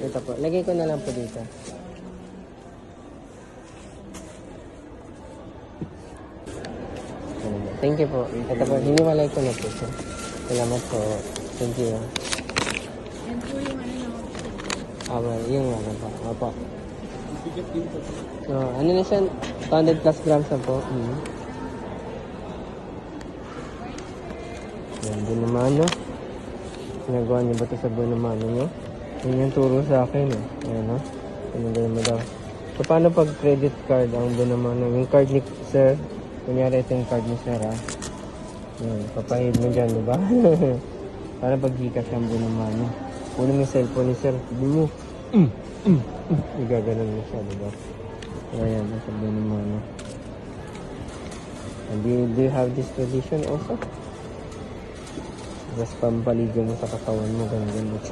Ito po. Lagay ko na lang po dito. Thank you po. Ito po. Hiniwalay ko na po. Salamat po. Thank you. Yan po yung Yung ano po. Opo. So, ano na siya? 200 plus grams na po. Yan din naman, no? Ginagawa niyo ba ito sa buwan naman, no? Yun yung turo sa akin, eh. Ayan, no? Pinagawa mo daw. So, paano pag credit card ang buwan naman, no? Yung card ni sir, kunyari ito yung card ni sir, ha? Yan, papahid mo dyan, di ba? Paano pag Gcash ang buwan naman, no? Puno mo yung cellphone ni sir, sabi mo, igaganon mo siya, di ba? Ayan, nasa buwan naman, no? And do you have this tradition also? Tapos pampaligo mo sa katawan mo, ganun.